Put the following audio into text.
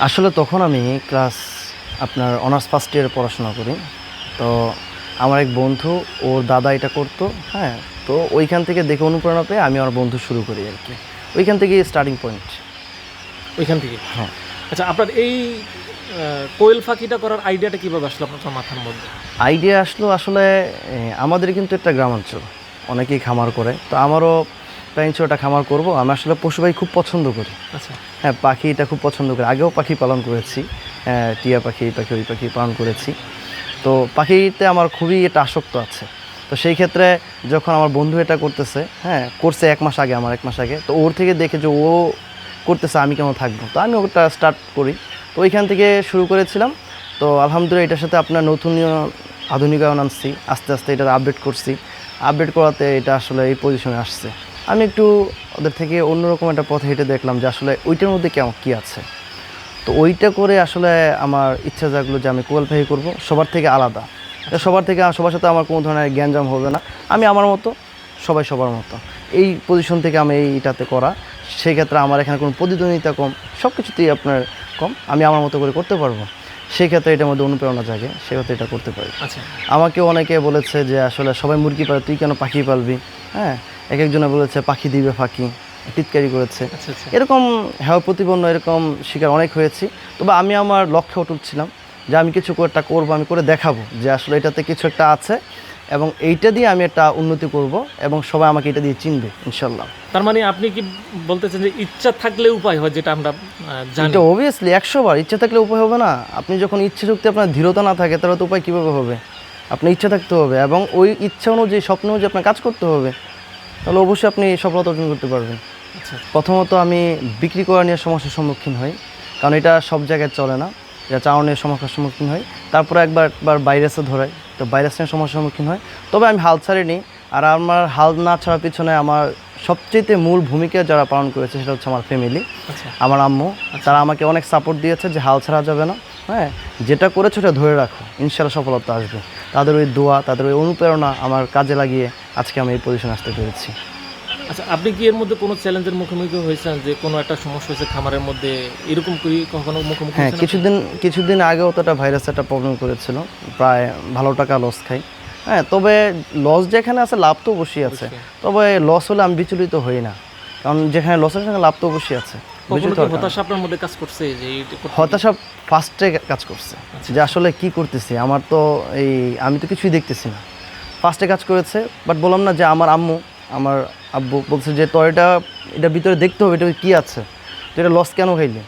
আসলে তখন আমি ক্লাস আপনার অনার্স ফার্স্ট ইয়ারে পড়াশোনা করি। তো আমার এক বন্ধু, ওর দাদা এটা করতো। হ্যাঁ, তো ওইখান থেকে দেখে অনুপ্রেরণা পেয়ে আমি আমার বন্ধু শুরু করি আর কি। ওইখান থেকে স্টার্টিং পয়েন্ট। ওইখান থেকে। হ্যাঁ, আচ্ছা, আপনার এই কোয়েল পাখিটা করার আইডিয়াটা কীভাবে আসলো আপনার মাথার মধ্যে? আইডিয়া আসলো আসলে আমাদের কিন্তু একটা গ্রামাঞ্চল, অনেকেই খামার করে। তো আমারও প্ল্যান ছিল একটা খামার করব। আমি আসলে পশু পাখি খুব পছন্দ করি। আচ্ছা। হ্যাঁ, পাখিটা খুব পছন্দ করি। আগেও পাখি পালন করেছি, টিয়া পাখি, এই পাখি, ওই পাখি পালন করেছি। তো পাখিতে আমার খুবই এটা আসক্ত আছে। তো সেই ক্ষেত্রে যখন আমার বন্ধু এটা করতেছে, হ্যাঁ করছে 1 মাস আগে, আমার 1 মাস আগে, তো ওর থেকে দেখে যে ও করতেছে আমি কেন থাকবো, তো আমি ওটা স্টার্ট করি। তো ওইখান থেকে শুরু করেছিলাম। তো আলহামদুলিল্লাহ এটার সাথে আপনার নতুন আধুনিকায়ন আনছি, আস্তে আস্তে এটা আপডেট করছি। আপডেট করাতে এটা আসলে এই পজিশনে আসছে। আমি একটু ওদের থেকে অন্যরকম একটা পথে হেঁটে দেখলাম যে আসলে ওইটার মধ্যে কেমন কী আছে। তো ওইটা করে আসলে আমার ইচ্ছা জাগলো যে আমি কোয়েল পাখি করবো, সবার থেকে আলাদা। সবার সাথে আমার কোনো ধরনের জ্ঞানজাম হবে না, আমি আমার মতো, সবাই সবার মতো। এই পজিশন থেকে আমি এইটাতে করা, সেই ক্ষেত্রে আমার এখানে কোনো প্রতিদ্বন্দ্বিতা কম, সব কিছুতেই আপনার কম, আমি আমার মতো করে করতে পারবো। সেই ক্ষেত্রে এটার মধ্যে অনুপ্রেরণা জাগে, সেক্ষেত্রে এটা করতে পারি। আচ্ছা। আমাকে অনেকে বলেছে যে আসলে সবাই মুরগি পালে, তুই কেন পাখি পালবি? হ্যাঁ, এক একজনে বলেছে পাখি দিবে ফাঁকি, টিটকারি করেছে। আচ্ছা। আচ্ছা। এরকম হ্যাঁ প্রতিপন্ন এরকম শিকার অনেক হয়েছি। তবে আমি আমার লক্ষ্যে অটুট ছিলাম যে আমি কিছু একটা করবো, আমি করে দেখাবো যে আসলে এটাতে কিছু একটা আছে এবং এইটা দিয়ে আমি একটা উন্নতি করব এবং সবাই আমাকে এটা দিয়ে চিনবে ইনশাল্লাহ। তার মানে আপনি কি বলতেছেন যে ইচ্ছা থাকলে উপায় হয়, যেটা আমরা জানি? এটা অবভিয়াসলি 100 বার ইচ্ছা থাকলে উপায় হবে না। আপনি যখন ইচ্ছে শক্তি, আপনার দৃঢ়তা না থাকে, তাহলে তো উপায় কীভাবে হবে? আপনার ইচ্ছা থাকতে হবে এবং ওই ইচ্ছা অনুযায়ী, স্বপ্ন অনুযায়ী আপনার কাজ করতে হবে, তাহলে অবশ্যই আপনি সফলতা অর্জন করতে পারবেন। আচ্ছা। প্রথমত আমি বিক্রি করা নিয়ে সমস্যার সম্মুখীন হই, কারণ এটা সব জায়গায় চলে না, এটা চালানোর সমস্যার সম্মুখীন হই। তারপরে একবার ভাইরাসে ধরাই, তো ভাইরাস নিয়ে সমস্যার সম্মুখীন হয়। তবে আমি হাল ছাড়িনি। আর আমার হাল না ছাড়ার পিছনে আমার সবচেয়ে মূল ভূমিকা যারা পালন করেছে সেটা হচ্ছে আমার ফ্যামিলি, আমার আম্মু। তারা আমাকে অনেক সাপোর্ট দিয়েছে যে হাল ছাড়া যাবে না, হ্যাঁ যেটা করেছো ওটা ধরে রাখো, ইনশাআল্লাহ সফলতা আসবে। তাদের ওই দোয়া, তাদের ওই অনুপ্রেরণা আমার কাজে লাগিয়ে আজকে আমি এই পজিশনে আসতে পেরেছি। আচ্ছা, আপনি কি এর মধ্যে কোনো চ্যালেঞ্জের মুখোমুখি হয়েছেন, যে কোনো একটা সমস্যা হয়েছে খামারের মধ্যে, এরকম কি কখনো মুখোমুখি হ্যাঁ, হয়েছেন? কিছুদিন আগেও তো একটা ভাইরাস একটা প্রবলেম করেছিল, প্রায় ভালো টাকা লস খাই। হ্যাঁ, তবে লস যেখানে আছে লাভ তো অবশ্যই আছে। তবে লস হলে আমি বিচলিত হই না, কারণ যেখানে লস আছে সেখানে লাভ তো অবশ্যই আছে। হতাশা আপনার মধ্যে কাজ করছে যে হতাশা ফার্স্টে কাজ করছে যে আসলে কি করতেছি, আমার তো আমি তো কিছুই দেখতেছি না, ফার্স্টে কাজ করেছে। বাট বললাম না যে আমার আব্বু বলছে যে তোর এটার ভিতরে দেখতে হবে, এটা কি আছে, তো এটা লস কেন খাইলি,